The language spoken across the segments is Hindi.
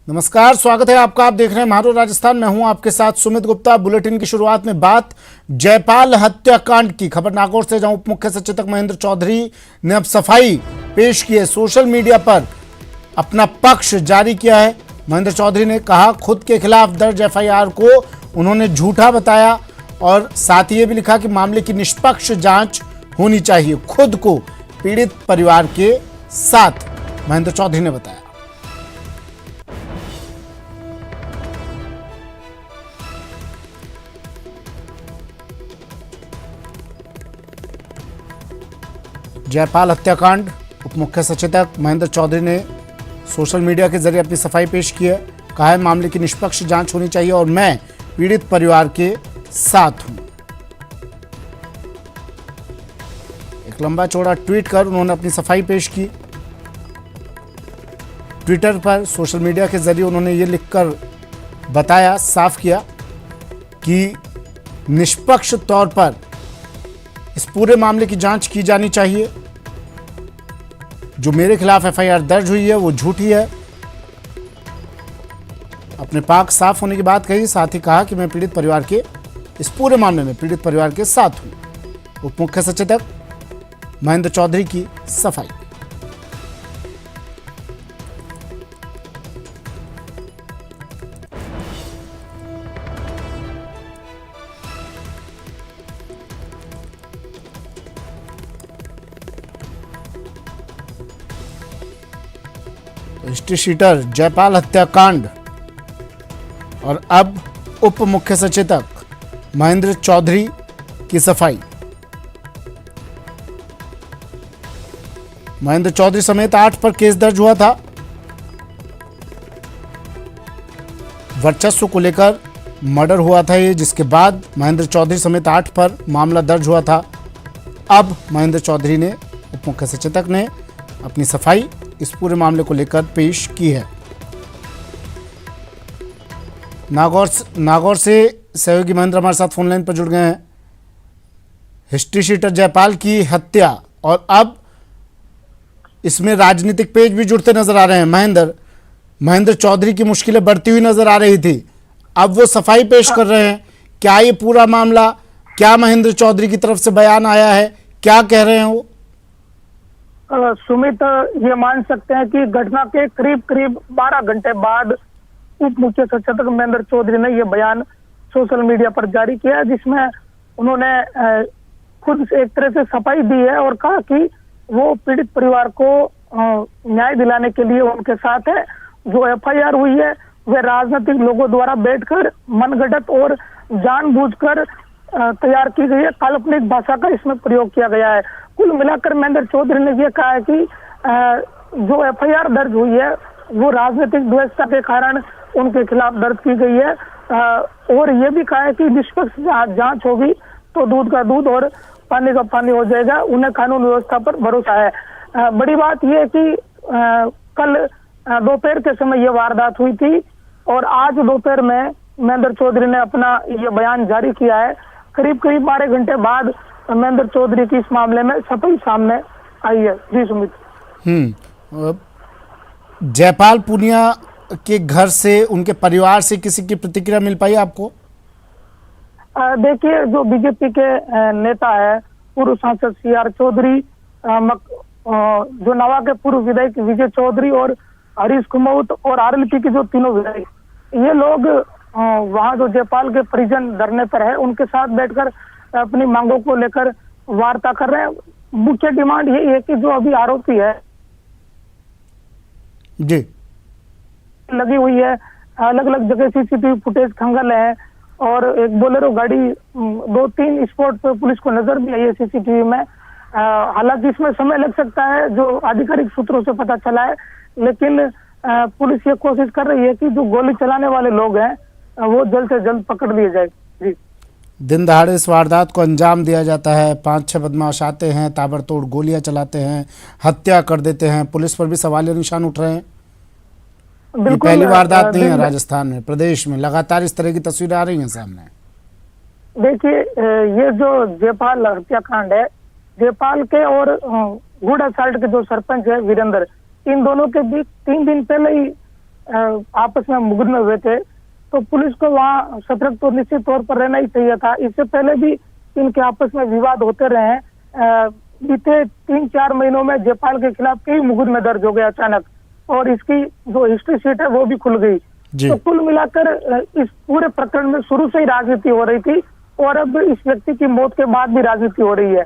नमस्कार, स्वागत है आपका। आप देख रहे हैं महारो राजस्थान। मैं हूं आपके साथ सुमित गुप्ता। बुलेटिन की शुरुआत में बात जयपाल हत्याकांड की खबर नागौर से, जहां उप मुख्य सचेतक महेंद्र चौधरी ने अब सफाई पेश की है। सोशल मीडिया पर अपना पक्ष जारी किया है। महेंद्र चौधरी ने कहा खुद के खिलाफ दर्ज एफआईआर को उन्होंने झूठा बताया और साथ ही ये भी लिखा कि मामले की निष्पक्ष जांच होनी चाहिए। खुद को पीड़ित परिवार के साथ महेंद्र चौधरी ने बताया। जयपाल हत्याकांड, उप मुख्य सचेतक महेंद्र चौधरी ने सोशल मीडिया के जरिए अपनी सफाई पेश की है। कहा है मामले की निष्पक्ष जांच होनी चाहिए और मैं पीड़ित परिवार के साथ हूं। एक लंबा चौड़ा ट्वीट कर उन्होंने अपनी सफाई पेश की। ट्विटर पर सोशल मीडिया के जरिए उन्होंने ये लिखकर बताया, साफ किया कि निष्पक्ष तौर पर इस पूरे मामले की जांच की जानी चाहिए। जो मेरे खिलाफ एफआईआर दर्ज हुई है वो झूठी है। अपने पाक साफ होने की बात कही, साथ ही कहा कि मैं पीड़ित परिवार के इस पूरे मामले में पीड़ित परिवार के साथ हूं। उप मुख्य सचेतक महेंद्र चौधरी की सफाई। हिस्ट्री शीटर जयपाल हत्याकांड और अब उप मुख्य सचेतक महेंद्र चौधरी की सफाई। महेंद्र चौधरी समेत 8 पर केस दर्ज हुआ था। वर्चस्व को लेकर मर्डर हुआ था ये, जिसके बाद महेंद्र चौधरी समेत 8 पर मामला दर्ज हुआ था। अब महेंद्र चौधरी ने, उप मुख्य सचेतक ने अपनी सफाई इस पूरे मामले को लेकर पेश की है। नागौर से सहयोगी महेंद्र हमारे साथ फोन लाइन पर जुड़ गए हैं। हिस्ट्री शीटर जयपाल की हत्या और अब इसमें राजनीतिक पेज भी जुड़ते नजर आ रहे हैं। महेंद्र चौधरी की मुश्किलें बढ़ती हुई नजर आ रही थी, अब वो सफाई पेश कर रहे हैं। क्या ये पूरा मामला, क्या महेंद्र चौधरी की तरफ से बयान आया है, क्या कह रहे हैं वो? सुमित, ये मान सकते हैं कि घटना के करीब 12 घंटे बाद उप मुख्य सचेतक महेंद्र चौधरी ने यह बयान सोशल मीडिया पर जारी किया, जिसमें उन्होंने खुद से एक तरह से सफाई दी है और कहा कि वो पीड़ित परिवार को न्याय दिलाने के लिए उनके साथ है। जो एफआईआर हुई है वह राजनीतिक लोगों द्वारा बैठकर मनगढ़ंत और जानबूझकर तैयार की गई है। काल्पनिक भाषा का इसमें प्रयोग किया गया है। कुल मिलाकर महेंद्र चौधरी ने यह कहा है कि जो एफआईआर दर्ज हुई है वो राजनीतिक द्वेषता के कारण उनके खिलाफ दर्ज की गई है और ये भी कहा है कि निष्पक्ष जांच होगी तो दूध का दूध और पानी का पानी हो जाएगा। उन्हें कानून व्यवस्था पर भरोसा है। बड़ी बात यह है कि कल दोपहर के समय यह वारदात हुई थी और आज दोपहर में महेंद्र चौधरी ने अपना यह बयान जारी किया है। करीब 12 घंटे बाद महेंद्र चौधरी की इस मामले में सफाई सामने आई है। जी सुमित। जयपाल पुनिया के घर से, उनके परिवार से किसी की प्रतिक्रिया मिल पाई आपको? देखिए, जो बीजेपी के नेता है, पूर्व सांसद सीआर चौधरी, जो नवा के पूर्व विधायक विजय चौधरी और हरीश कुमौत और आरएलपी के जो तीनों विधायक, ये लोग वहाँ जो जयपाल के परिजन धरने पर है उनके साथ बैठकर अपनी मांगों को लेकर वार्ता कर रहे हैं। मुख्य डिमांड यही है कि जो अभी आरोपी है जी लगी हुई है, अलग अलग जगह सीसीटीवी फुटेज खंगाल है और एक बोलेरो गाड़ी 2-3 स्पॉट पे पुलिस को नजर भी आई है सीसीटीवी में। हालांकि इसमें समय लग सकता है, जो आधिकारिक सूत्रों से पता चला है, लेकिन पुलिस ये कोशिश कर रही है कि जो गोली चलाने वाले लोग हैं वो जल्द से जल्द पकड़ लिए जाए। जी, दिन दहाड़े इस वारदात को अंजाम दिया जाता है। 5-6 बदमाश आते हैं, ताबड़तोड़ गोलियां चलाते हैं, हत्या कर देते हैं। पुलिस पर भी सवालिया निशान उठ रहे हैं। ये पहली वारदात नहीं है राजस्थान में, प्रदेश में लगातार इस तरह की तस्वीरें आ रही हैं सामने। देखिए, ये जो जयपाल हत्याकांड है, जयपाल के और गुड़ साल्ट के जो सरपंच है वीरेंद्र, इन दोनों के बीच 3 दिन पहले ही आपस में मुकदमे हुए थे, तो पुलिस को वहाँ सतर्क तो निश्चित तौर पर रहना ही चाहिए था। इससे पहले भी इनके आपस में विवाद होते रहे हैं। बीते 3-4 महीनों में जयपाल के खिलाफ कई मुकदमे दर्ज हो गए अचानक, और इसकी जो हिस्ट्री शीट है वो भी खुल गई। तो कुल मिलाकर इस पूरे प्रकरण में शुरू से ही राजनीति हो रही थी, और अब इस व्यक्ति की मौत के बाद भी राजनीति हो रही है।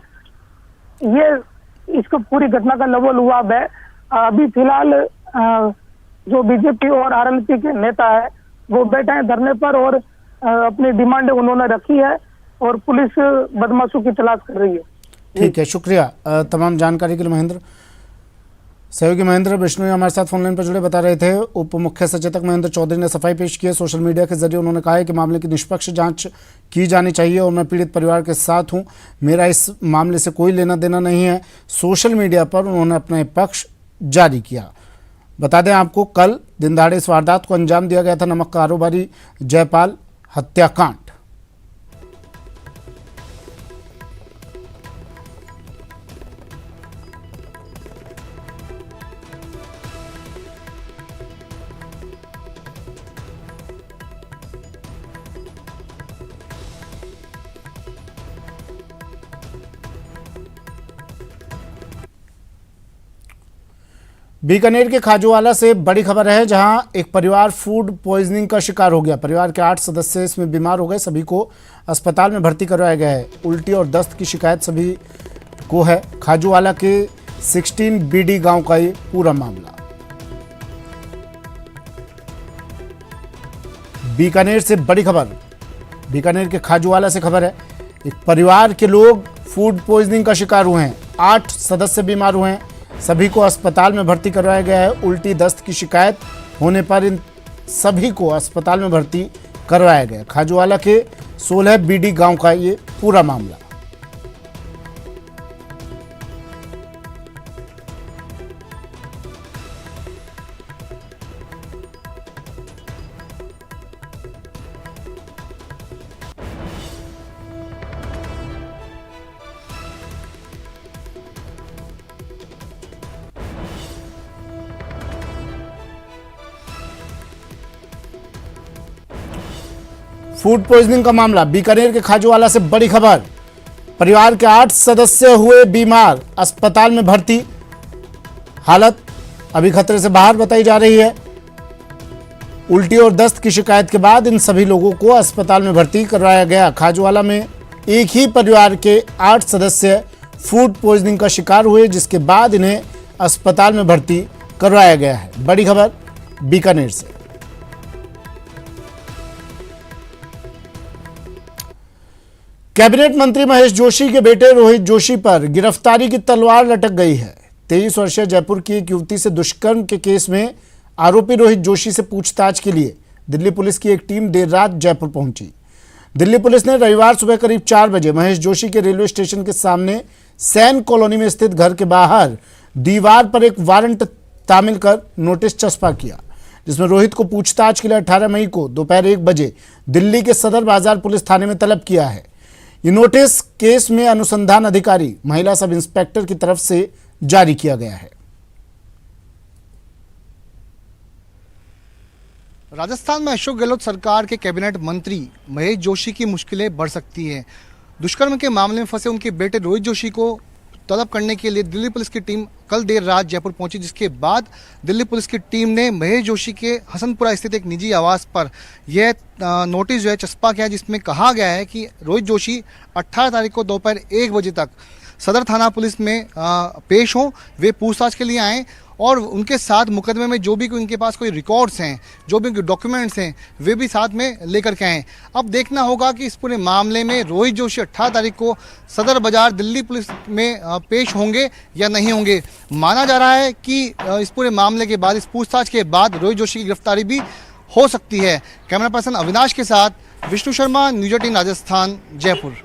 ये इसको पूरी घटना का लबो-लुआब है। अभी फिलहाल जो बीजेपी और आरएलपी के नेता है वो बैठे हैं धरने पर, और अपनी डिमांड उन्होंने रखी है, और पुलिस बदमाशों की तलाश कर रही है। ठीक है, शुक्रिया तमाम जानकारी के लिए महेंद्र। सहयोगी महेंद्र बिश्नोई हमारे साथ फोनलाइन पर जुड़े बता रहे थे। उप मुख्य सचेतक महेंद्र चौधरी ने सफाई पेश की है। सोशल मीडिया के जरिए उन्होंने कहा है कि मामले की निष्पक्ष जांच की जानी चाहिए, और मैं पीड़ित परिवार के साथ हूं। मेरा इस मामले से कोई लेना देना नहीं है। सोशल मीडिया पर उन्होंने अपना पक्ष जारी किया। बता दें आपको, कल दिन दहाड़े इस वारदात को अंजाम दिया गया था। नमक कारोबारी जयपाल हत्याकांड। बीकानेर के खाजूवाला से बड़ी खबर है, जहां एक परिवार फूड पॉइजनिंग का शिकार हो गया। परिवार के 8 सदस्य इसमें बीमार हो गए। सभी को अस्पताल में भर्ती करवाया गया है। उल्टी और दस्त की शिकायत सभी को है। खाजूवाला के 16 बीडी गांव का ये पूरा मामला। बीकानेर से बड़ी खबर, बीकानेर के खाजूवाला से खबर है। एक परिवार के लोग फूड पॉइजनिंग का शिकार हुए हैं। 8 सदस्य बीमार हुए हैं। सभी को अस्पताल में भर्ती करवाया गया है। उल्टी दस्त की शिकायत होने पर इन सभी को अस्पताल में भर्ती करवाया गया। खाजूवाला के 16 बीडी गांव का ये पूरा मामला। फूड पॉइजनिंग का मामला, बीकानेर के खाजूवाला से बड़ी खबर। परिवार के 8 सदस्य हुए बीमार, अस्पताल में भर्ती। हालत अभी खतरे से बाहर बताई जा रही है। उल्टी और दस्त की शिकायत के बाद इन सभी लोगों को अस्पताल में भर्ती करवाया गया। खाजूवाला में एक ही परिवार के 8 सदस्य फूड पॉइजनिंग का शिकार हुए, जिसके बाद इन्हें अस्पताल में भर्ती करवाया गया है। बड़ी खबर बीकानेर से। कैबिनेट मंत्री महेश जोशी के बेटे रोहित जोशी पर गिरफ्तारी की तलवार लटक गई है। 23 वर्षीय जयपुर की एक युवती से दुष्कर्म के केस में आरोपी रोहित जोशी से पूछताछ के लिए दिल्ली पुलिस की एक टीम देर रात जयपुर पहुंची। दिल्ली पुलिस ने रविवार सुबह करीब 4 बजे महेश जोशी के रेलवे स्टेशन के सामने सैन कॉलोनी में स्थित घर के बाहर दीवार पर एक वारंट तामील कर नोटिस चस्पा किया, जिसमें रोहित को पूछताछ के लिए 18 मई को दोपहर 1 बजे दिल्ली के सदर बाजार पुलिस थाने में तलब किया है। ये नोटिस केस में अनुसंधान अधिकारी महिला सब इंस्पेक्टर की तरफ से जारी किया गया है। राजस्थान में अशोक गहलोत सरकार के कैबिनेट मंत्री महेश जोशी की मुश्किलें बढ़ सकती हैं। दुष्कर्म के मामले में फंसे उनके बेटे रोहित जोशी को तलब करने के लिए दिल्ली पुलिस की टीम कल देर रात जयपुर पहुंची, जिसके बाद दिल्ली पुलिस की टीम ने महेश जोशी के हसनपुरा स्थित एक निजी आवास पर यह नोटिस जो है चस्पा किया, जिसमें कहा गया है कि रोहित जोशी 18 तारीख को दोपहर 1 बजे तक सदर थाना पुलिस में पेश हों। वे पूछताछ के लिए आएँ और उनके साथ मुकदमे में जो भी उनके पास कोई रिकॉर्ड्स हैं, जो भी डॉक्यूमेंट्स हैं, वे भी साथ में लेकर के आएँ। अब देखना होगा कि इस पूरे मामले में रोहित जोशी 18 तारीख को सदर बाजार दिल्ली पुलिस में पेश होंगे या नहीं होंगे। माना जा रहा है कि इस पूरे मामले के बाद, इस पूछताछ के बाद रोहित जोशी की गिरफ्तारी भी हो सकती है। कैमरा पर्सन अविनाश के साथ विष्णु शर्मा, न्यूज 18 राजस्थान, जयपुर।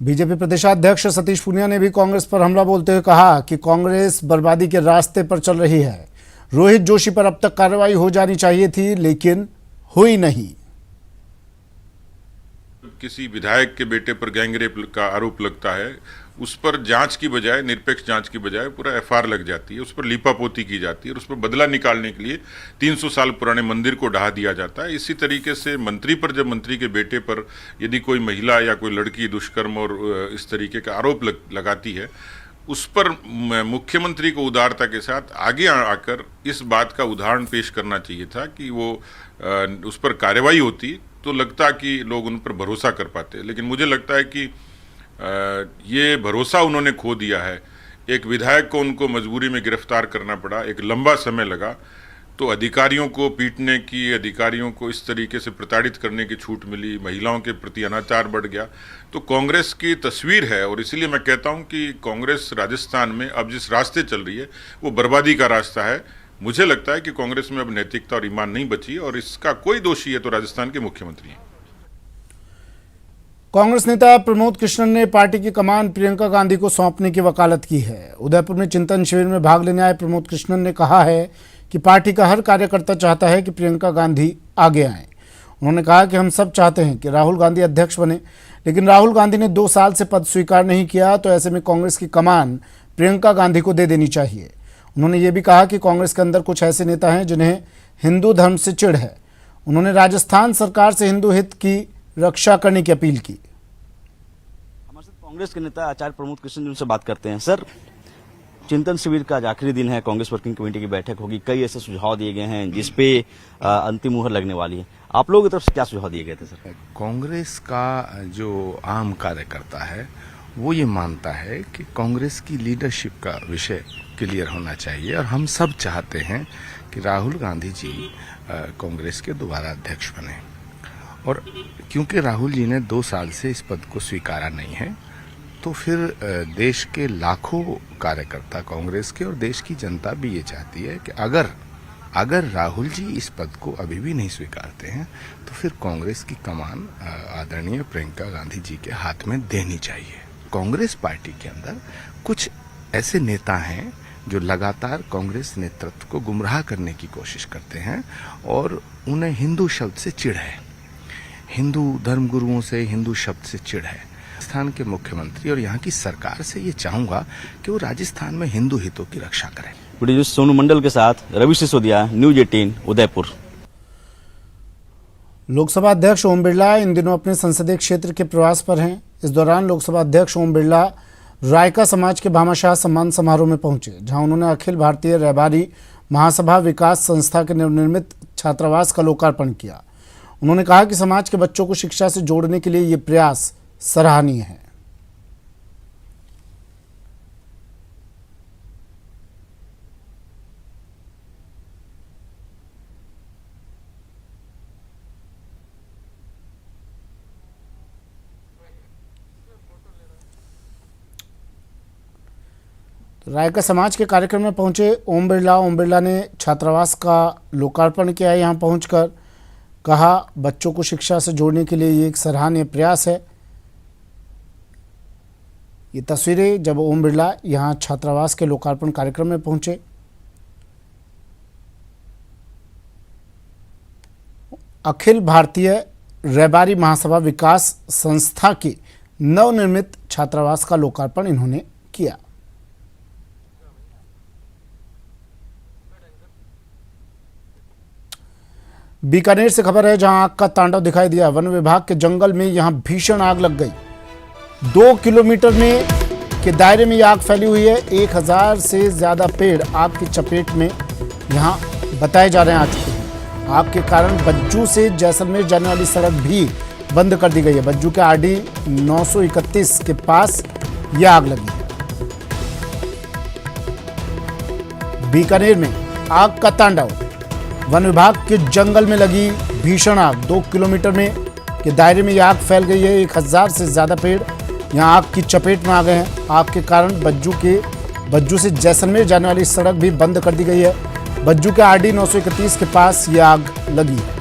बीजेपी प्रदेशाध्यक्ष सतीश पूनिया ने भी कांग्रेस पर हमला बोलते हुए कहा कि कांग्रेस बर्बादी के रास्ते पर चल रही है। रोहित जोशी पर अब तक कार्रवाई हो जानी चाहिए थी, लेकिन हुई नहीं। किसी विधायक के बेटे पर गैंगरेप का आरोप लगता है, उस पर जांच की बजाय, निरपेक्ष जांच की बजाय पूरा एफआईआर लग जाती है, उस पर लीपापोती की जाती है और उस पर बदला निकालने के लिए 300 साल पुराने मंदिर को ढहा दिया जाता है। इसी तरीके से मंत्री पर, जब मंत्री के बेटे पर यदि कोई महिला या कोई लड़की दुष्कर्म और इस तरीके का आरोप लगाती है, उस पर मुख्यमंत्री को उदारता के साथ आगे आकर इस बात का उदाहरण पेश करना चाहिए था कि वो उस पर कार्रवाई होती तो लगता कि लोग उन पर भरोसा कर पाते। लेकिन मुझे लगता है कि ये भरोसा उन्होंने खो दिया है। एक विधायक को उनको मजबूरी में गिरफ्तार करना पड़ा, एक लंबा समय लगा, तो अधिकारियों को पीटने की, अधिकारियों को इस तरीके से प्रताड़ित करने की छूट मिली, महिलाओं के प्रति अनाचार बढ़ गया। तो कांग्रेस की तस्वीर है और इसीलिए मैं कहता हूं कि कांग्रेस राजस्थान में अब जिस रास्ते चल रही है वो बर्बादी का रास्ता है। मुझे लगता है कि कांग्रेस में अब नैतिकता और ईमान नहीं बची और इसका कोई दोषी है तो राजस्थान के मुख्यमंत्री हैं। कांग्रेस नेता प्रमोद कृष्णन ने पार्टी की कमान प्रियंका गांधी को सौंपने की वकालत की है। उदयपुर में चिंतन शिविर में भाग लेने आए प्रमोद कृष्णन ने कहा है कि पार्टी का हर कार्यकर्ता चाहता है कि प्रियंका गांधी आगे आए। उन्होंने कहा कि हम सब चाहते हैं कि राहुल गांधी अध्यक्ष बने, लेकिन राहुल गांधी ने 2 साल से पद स्वीकार नहीं किया, तो ऐसे में कांग्रेस की कमान प्रियंका गांधी को दे देनी चाहिए। उन्होंने ये भी कहा कि कांग्रेस के अंदर कुछ ऐसे नेता हैं जिन्हें हिंदू धर्म से चिढ़ है। उन्होंने राजस्थान सरकार से हिंदू हित की रक्षा करने की अपील की। हमारे साथ कांग्रेस के नेता आचार्य प्रमोद कृष्ण जी, उनसे बात करते हैं। सर, चिंतन शिविर का आज आखिरी दिन है, कांग्रेस वर्किंग कमेटी की बैठक होगी, कई ऐसे सुझाव दिए गए हैं जिसपे अंतिम मुहर लगने वाली है। आप लोगों की तरफ से क्या सुझाव दिए गए थे सर? कांग्रेस का जो आम कार्यकर्ता है वो ये मानता है कि कांग्रेस की लीडरशिप का विषय क्लियर होना चाहिए और हम सब चाहते हैं कि राहुल गांधी जी कांग्रेस के दोबारा अध्यक्ष बने। और क्योंकि राहुल जी ने 2 साल से इस पद को स्वीकारा नहीं है, तो फिर देश के लाखों कार्यकर्ता कांग्रेस के और देश की जनता भी ये चाहती है कि अगर राहुल जी इस पद को अभी भी नहीं स्वीकारते हैं तो फिर कांग्रेस की कमान आदरणीय प्रियंका गांधी जी के हाथ में देनी चाहिए। कांग्रेस पार्टी के अंदर कुछ ऐसे नेता हैं जो लगातार कांग्रेस नेतृत्व को गुमराह करने की कोशिश करते हैं और उन्हें हिंदू शब्द से चिढ़ है, हिंदू धर्मगुरुओं से हिंदू शब्द से चिढ़ है। राजस्थान के मुख्यमंत्री और यहाँ की सरकार से ये चाहूंगा कि वो राजस्थान में हिंदू हितों की रक्षा करें। वीडियो सोनू मंडल के साथ रवि सिसोदिया, न्यूज 18 उदयपुर। लोकसभा अध्यक्ष ओम बिरला इन दिनों अपने संसदीय क्षेत्र के प्रवास पर हैं। इस दौरान लोकसभा अध्यक्ष ओम बिरला रायका समाज के भामाशाह सम्मान समारोह में पहुंचे, जहां उन्होंने अखिल भारतीय रहबारी महासभा विकास संस्था के नवनिर्मित छात्रावास का लोकार्पण किया। उन्होंने कहा कि समाज के बच्चों को शिक्षा से जोड़ने के लिए ये प्रयास सराहनीय है। रायका समाज के कार्यक्रम में पहुंचे ओम बिरला ने छात्रावास का लोकार्पण किया। यहां पहुंचकर कहा, बच्चों को शिक्षा से जोड़ने के लिए ये एक सराहनीय प्रयास है। ये तस्वीरें जब ओम बिरला यहां छात्रावास के लोकार्पण कार्यक्रम में पहुंचे। अखिल भारतीय रहबारी महासभा विकास संस्था के नवनिर्मित छात्रावास का लोकार्पण इन्होंने किया। बीकानेर से खबर है, जहां आग का तांडव दिखाई दिया। वन विभाग के जंगल में यहां भीषण आग लग गई। 2 किलोमीटर में के दायरे में आग फैली हुई है। 1000 से ज्यादा पेड़ आग की चपेट में यहां बताए जा रहे हैं आ चुके हैं। आग के कारण बज्जू से जैसलमेर जाने वाली सड़क भी बंद कर दी गई है। बज्जू के आरडी 931 के पास यह आग लगी है। बीकानेर में आग का तांडव। वन विभाग के जंगल में लगी भीषण आग। 2 किलोमीटर में के दायरे में यह आग फैल गई है। 1000 से ज़्यादा पेड़ यहां आग की चपेट में आ गए हैं। आग के कारण बज्जू से जैसलमेर जाने वाली सड़क भी बंद कर दी गई है। बज्जू के आरडी 931 के पास यह आग लगी है।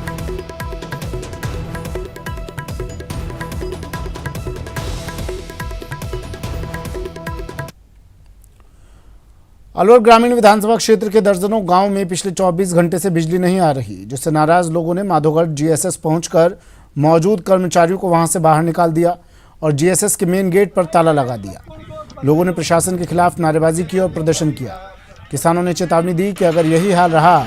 अलवर ग्रामीण विधानसभा क्षेत्र के दर्जनों गांव में पिछले 24 घंटे से बिजली नहीं आ रही, जिससे नाराज लोगों ने माधोगढ़ जीएसएस पहुंचकर मौजूद कर्मचारियों को वहां से बाहर निकाल दिया और जीएसएस के मेन गेट पर ताला लगा दिया। लोगों ने प्रशासन के खिलाफ नारेबाजी की और प्रदर्शन किया। किसानों ने चेतावनी दी कि अगर यही हाल रहा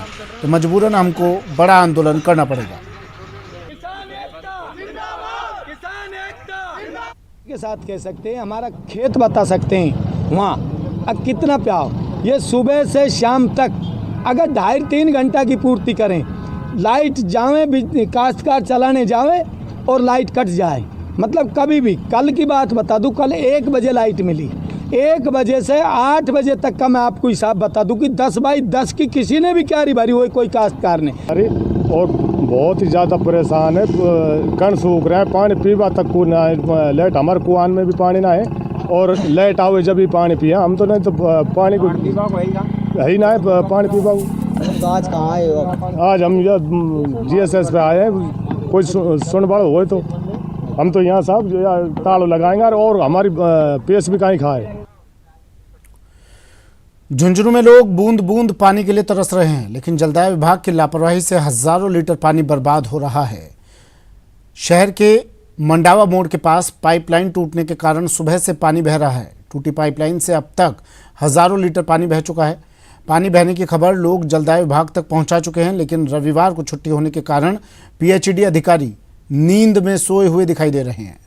तो मजबूरन हमको बड़ा आंदोलन करना पड़ेगा। के साथ कह सकते हैं, हमारा खेत बता सकते हैं वहाँ अब कितना प्याव। ये सुबह से शाम तक अगर 2.5-3 घंटा की पूर्ति करें, लाइट जावे, काश्तकार चलाने जावे और लाइट कट जाए, मतलब कभी भी। कल की बात बता दूं, कल 1 बजे लाइट मिली, 1 बजे से 8 बजे तक का मैं आपको हिसाब बता दूं कि 10 बाई 10 की किसी ने भी क्यारी भरी हुई कोई काश्तकार ने। अरे और बहुत ही ज़्यादा परेशान है, कण सूख रहे हैं, पानी पीवा तक को ना है। लाइट हमारे कुआं में भी पानी ना है और लाइट आवे जब भी पानी पिए, हम तो नहीं तो पानी को है ही ना है पानी पीवा। आज कहाँ आए हो? आज हम GSS पे आए हैं, कोई सुनबड़ हो तो हम तो यहाँ साहब तालों लगाएंगे और हमारी पेश भी कहीं खाए। झुंझुनू में लोग बूंद बूंद पानी के लिए तरस रहे हैं, लेकिन जलदाय विभाग की लापरवाही से हजारों लीटर पानी बर्बाद हो रहा है। शहर के मंडावा मोड़ के पास पाइपलाइन टूटने के कारण सुबह से पानी बह रहा है। टूटी पाइपलाइन से अब तक हजारों लीटर पानी बह चुका है। पानी बहने की खबर लोग जलदाय विभाग तक पहुंचा चुके हैं, लेकिन रविवार को छुट्टी होने के कारण PHED अधिकारी नींद में सोए हुए दिखाई दे रहे हैं।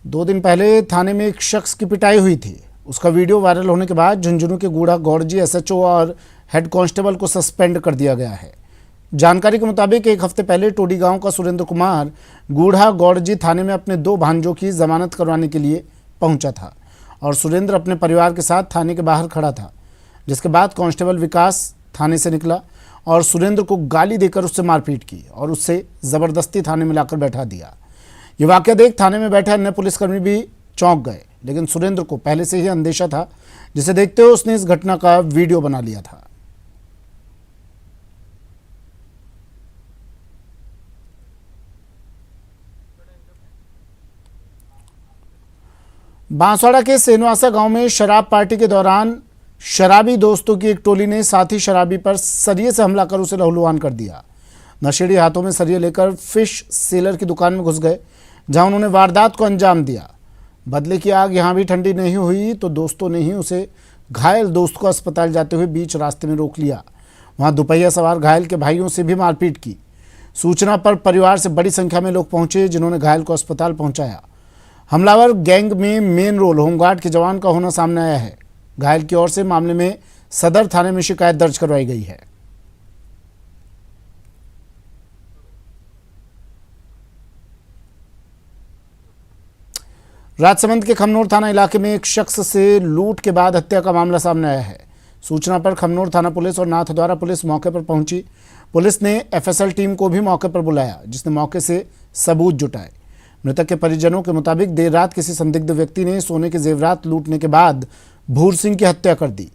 दो दिन पहले थाने में एक शख्स की पिटाई हुई थी। उसका वीडियो वायरल होने के बाद झुंझुनू के गूढ़ा गौड़जी SHO और हेड कांस्टेबल को सस्पेंड कर दिया गया है। जानकारी के मुताबिक एक हफ्ते पहले टोडी गांव का सुरेंद्र कुमार गूढ़ा गौड़जी थाने में अपने 2 भांजों की जमानत करवाने के लिए पहुंचा था और सुरेंद्र अपने परिवार के साथ थाने के बाहर खड़ा था, जिसके बाद कांस्टेबल विकास थाने से निकला और सुरेंद्र को गाली देकर उससे मारपीट की और उससे ज़बरदस्ती थाने में लाकर बैठा दिया। ये वाकया देख थाने में बैठे अन्य पुलिसकर्मी भी चौंक गए, लेकिन सुरेंद्र को पहले से ही अंदेशा था, जिसे देखते हुए उसने इस घटना का वीडियो बना लिया था। बांसवाड़ा के सेनवासा गांव में शराब पार्टी के दौरान शराबी दोस्तों की एक टोली ने साथी शराबी पर सरिये से हमला कर उसे लहूलुहान कर दिया। नशेड़ी हाथों में सरिये लेकर फिश सेलर की दुकान में घुस गए, जहां उन्होंने वारदात को अंजाम दिया। बदले की आग यहां भी ठंडी नहीं हुई तो दोस्तों ने ही उसे घायल दोस्त को अस्पताल जाते हुए बीच रास्ते में रोक लिया। वहां दुपहिया सवार घायल के भाइयों से भी मारपीट की। सूचना पर परिवार से बड़ी संख्या में लोग पहुंचे, जिन्होंने घायल को अस्पताल पहुंचाया। हमलावर गैंग में मेन रोल होमगार्ड के जवान का होना सामने आया है। घायल की ओर से मामले में सदर थाने में शिकायत दर्ज करवाई गई है। राजसमंद के खमनोर थाना इलाके में एक शख्स से लूट के बाद हत्या का मामला सामने आया है। सूचना पर खमनोर थाना पुलिस और नाथद्वारा पुलिस मौके पर पहुंची। पुलिस ने FSL टीम को भी मौके पर बुलाया, जिसने मौके से सबूत जुटाए। मृतक के परिजनों के मुताबिक देर रात किसी संदिग्ध व्यक्ति ने सोने के जेवरात लूटने के बाद भूर सिंह की हत्या कर दी।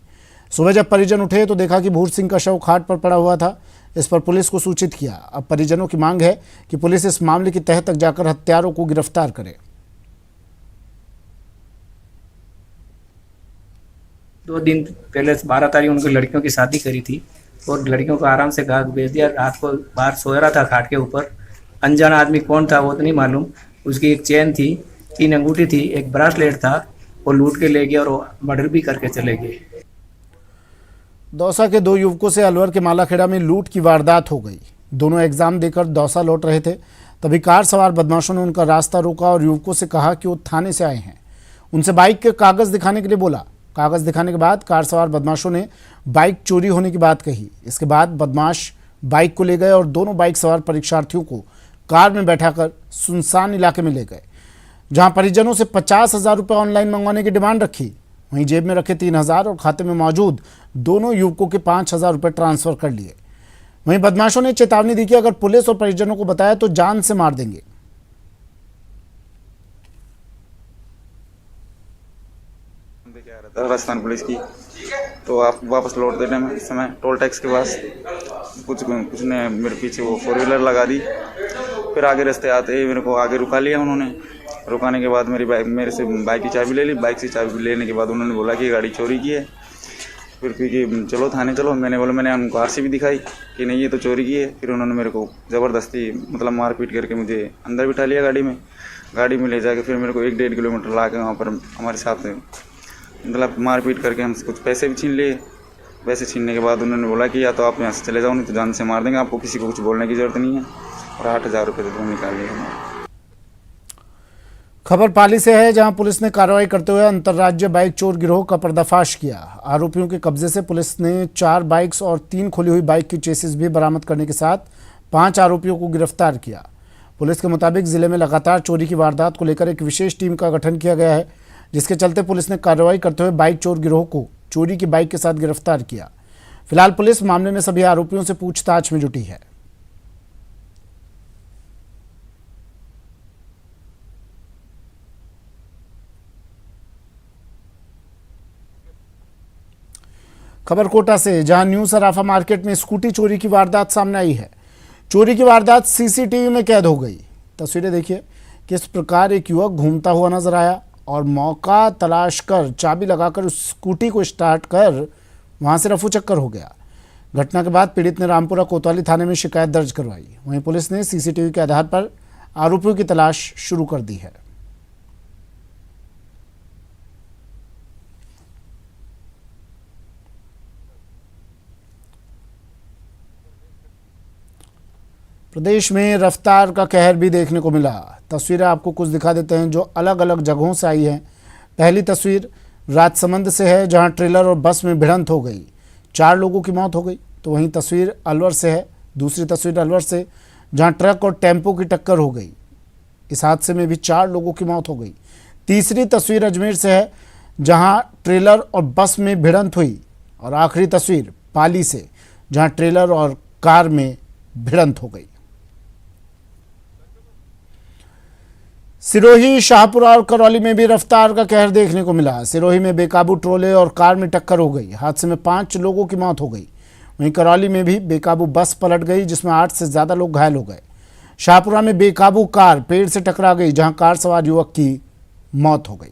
सुबह जब परिजन उठे तो देखा कि भूर सिंह का शव खाट पर पड़ा हुआ था। इस पर पुलिस को सूचित किया। अब परिजनों की मांग है कि पुलिस इस मामले की तह तक जाकर हत्यारों को गिरफ्तार करे। 2 दिन पहले 12 तारीख उनको लड़कियों की शादी करी थी और लड़कियों को आराम से घर भेज दिया। रात को बाहर सो रहा था खाट के ऊपर। अनजान आदमी कौन था वो तो नहीं मालूम। उसकी एक चेन थी, 3 अंगूठी थी, एक ब्रासलेट था, वो लूट के ले गए और मर्डर भी करके चले गए। दौसा के 2 युवकों से अलवर के मालाखेड़ा में लूट की वारदात हो गई। दोनों एग्जाम देकर दौसा लौट रहे थे, तभी कार सवार बदमाशों ने उनका रास्ता रोका और युवकों से कहा कि वो थाने से आए हैं। उनसे बाइक के कागज दिखाने के लिए बोला। कागज दिखाने के बाद कार सवार बदमाशों ने बाइक चोरी होने की बात कही। इसके बाद बदमाश बाइक को ले गए और दोनों बाइक सवार परीक्षार्थियों को कार में बैठाकर सुनसान इलाके में ले गए, जहां परिजनों से 50,000 रुपये ऑनलाइन मंगवाने की डिमांड रखी। वहीं जेब में रखे 3,000 और खाते में मौजूद दोनों युवकों के 5,000 रुपये ट्रांसफर कर लिए। वहीं बदमाशों ने चेतावनी दी कि अगर पुलिस और परिजनों को बताया तो जान से मार देंगे। राजस्थान पुलिस की, तो आप वापस लौट देने में इस समय टोल टैक्स के पास कुछ ने मेरे पीछे वो 4 व्हीलर लगा दी। फिर आगे रास्ते आते ही मेरे को आगे रुका लिया उन्होंने। रुकाने के बाद मेरे से बाइक की चाबी ले ली। बाइक से चाबी लेने के बाद उन्होंने बोला कि गाड़ी चोरी की है। फिर कि चलो थाने चलो। मैंने उनको आरसी भी दिखाई कि नहीं ये तो चोरी की है। फिर उन्होंने मेरे को ज़बरदस्ती मतलब मारपीट करके मुझे अंदर बिठा लिया गाड़ी में ले जाके फिर मेरे को 1-1.5 किलोमीटर ला के वहाँ पर हमारे साथ मतलब मारपीट करके हमसे कुछ पैसे भी छीन लिए। पैसे छीनने के बाद उन्होंने बोला कि या तो आप यहाँ से चले जाओ, नहीं तो जान से मार देंगे, आपको किसी को कुछ बोलने की ज़रूरत नहीं है। और 8,000 रुपये तो निकाल लिए हमारे। खबर पाली से है, जहां पुलिस ने कार्रवाई करते हुए अंतर्राज्यीय बाइक चोर गिरोह का पर्दाफाश किया। आरोपियों के कब्जे से पुलिस ने 4 बाइक्स और 3 खुली हुई बाइक की चेसिस भी बरामद करने के साथ 5 आरोपियों को गिरफ्तार किया। पुलिस के मुताबिक जिले में लगातार चोरी की वारदात को लेकर एक विशेष टीम का गठन किया गया है, जिसके चलते पुलिस ने कार्रवाई करते हुए बाइक चोर गिरोह को चोरी की बाइक के साथ गिरफ्तार किया। फिलहाल पुलिस मामले में सभी आरोपियों से पूछताछ में जुटी है। खबर कोटा से, जहां न्यू सराफा मार्केट में स्कूटी चोरी की वारदात सामने आई है। चोरी की वारदात सीसीटीवी में कैद हो गई। तस्वीरें देखिए, किस प्रकार एक युवक घूमता हुआ नजर आया और मौका तलाश कर चाबी लगाकर उस स्कूटी को स्टार्ट कर वहां से रफू चक्कर हो गया। घटना के बाद पीड़ित ने रामपुरा कोतवाली थाने में शिकायत दर्ज करवाई। वहीं पुलिस ने सीसीटीवी के आधार पर आरोपियों की तलाश शुरू कर दी है। प्रदेश में रफ्तार का कहर भी देखने को मिला। तस्वीरें आपको कुछ दिखा देते हैं जो अलग अलग जगहों से आई हैं। पहली तस्वीर राजसमंद से है, जहां ट्रेलर और बस में भिड़ंत हो गई, 4 लोगों की मौत हो गई। तो वहीं तस्वीर अलवर से है, दूसरी तस्वीर अलवर से, जहां ट्रक और टेम्पो की टक्कर हो गई। इस हादसे में भी 4 लोगों की मौत हो गई। तीसरी तस्वीर अजमेर से है, जहां ट्रेलर और बस में भिड़ंत हुई। और आखिरी तस्वीर पाली से, जहां ट्रेलर और कार में भिड़ंत हो गई। सिरोही, शाहपुरा और करौली में भी रफ्तार का कहर देखने को मिला। सिरोही में बेकाबू ट्रोले और कार में टक्कर हो गई। हादसे में 5 लोगों की मौत हो गई। वहीं करौली में भी बेकाबू बस पलट गई, जिसमें 8 से ज्यादा लोग घायल हो गए। शाहपुरा में बेकाबू कार पेड़ से टकरा गई, जहां कार सवार युवक की मौत हो गई।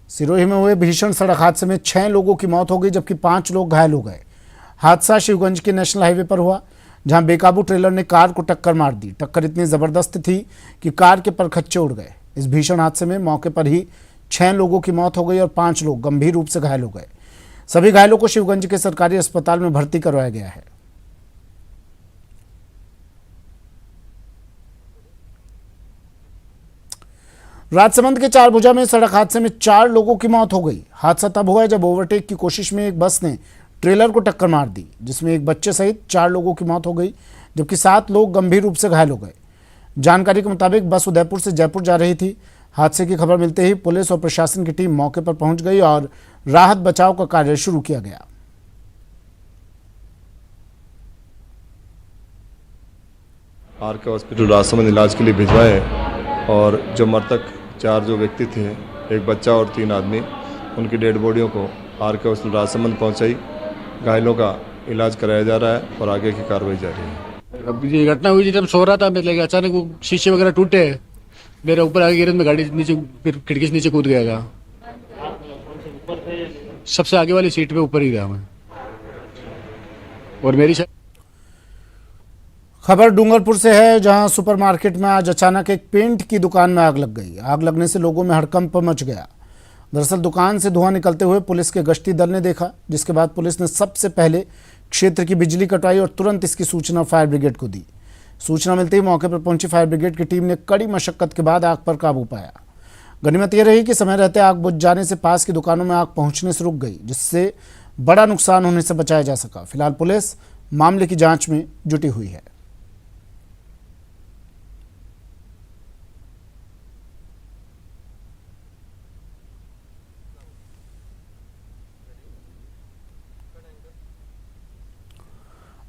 सिरोही में हुए भीषण सड़क हादसे में 6 लोगों की मौत हो गई, जबकि 5 लोग घायल हो गए। हादसा शिवगंज के नेशनल हाईवे पर हुआ, जहां बेकाबू ट्रेलर ने कार को टक्कर मार दी। टक्कर इतनी जबरदस्त थी कि कार के परखच्चे उड़ गए। इस भीषण हादसे में मौके पर ही 6 लोगों की मौत हो गई और 5 लोग गंभीर रूप से घायल हो गए। सभी घायलों को शिवगंज के सरकारी अस्पताल में भर्ती करवाया गया है। राजसमंद के 4 भुजा में सड़क हादसे में 4 लोगों की मौत हो गई। हादसा तब हुआ जब ओवरटेक की कोशिश में एक बस ने ट्रेलर को टक्कर मार दी, जिसमें एक बच्चे सहित 4 लोगों की मौत हो गई, जबकि 7 लोग गंभीर रूप से घायल हो गए। जानकारी के मुताबिक बस उदयपुर से जयपुर जा रही थी। हादसे की खबर मिलते ही पुलिस और प्रशासन की टीम मौके पर पहुंच गई और राहत बचाव का कार्य शुरू किया गया। आरके हॉस्पिटल राजसमंद इलाज के लिए भिजवाए और जो मृतक 4 जो व्यक्ति थे, एक बच्चा और 3 आदमी, उनकी डेड बॉडियों को आरके हॉस्पिटल राजसमंद पहुंचाई। घायलों का इलाज कराया जा रहा है और आगे की कार्रवाई जारी है। अब ये घटना हुई जब सो रहा था, मेरे अचानक वो शीशे वगैरह टूटे, मेरे ऊपर आगे गिरे, मैं गाड़ी नीचे फिर खिड़की से नीचे कूद गया। सबसे आगे वाली सीट पे ऊपर ही गया मैं। और मेरी खबर डूंगरपुर से है, जहां सुपरमार्केट में आज अचानक एक पेंट की दुकान में आग लग गई। आग लगने से लोगों में हड़कंप मच गया। दरअसल दुकान से धुआं निकलते हुए पुलिस के गश्ती दल ने देखा, जिसके बाद पुलिस ने सबसे पहले क्षेत्र की बिजली कटवाई और तुरंत इसकी सूचना फायर ब्रिगेड को दी। सूचना मिलते ही मौके पर पहुंची फायर ब्रिगेड की टीम ने कड़ी मशक्कत के बाद आग पर काबू पाया। गनीमत यह रही कि समय रहते आग बुझ जाने से पास की दुकानों में आग पहुंचने से रुक गई, जिससे बड़ा नुकसान होने से बचाया जा सका। फिलहाल पुलिस मामले की जांच में जुटी हुई है।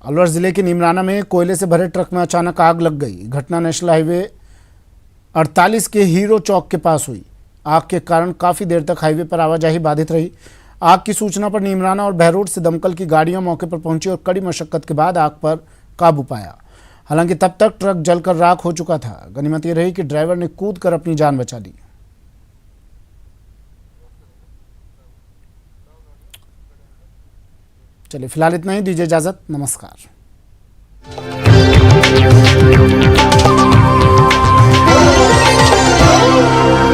अलवर जिले के नीमराना में कोयले से भरे ट्रक में अचानक आग लग गई। घटना नेशनल हाईवे 48 के हीरो चौक के पास हुई। आग के कारण काफ़ी देर तक हाईवे पर आवाजाही बाधित रही। आग की सूचना पर नीमराना और बहरोड से दमकल की गाड़ियां मौके पर पहुंची और कड़ी मशक्कत के बाद आग पर काबू पाया। हालांकि तब तक ट्रक जलकर राख हो चुका था। गनीमत यह रही कि ड्राइवर ने कूदकर अपनी जान बचा ली। चलिए फिलहाल इतना ही, दीजिए इजाजत, नमस्कार।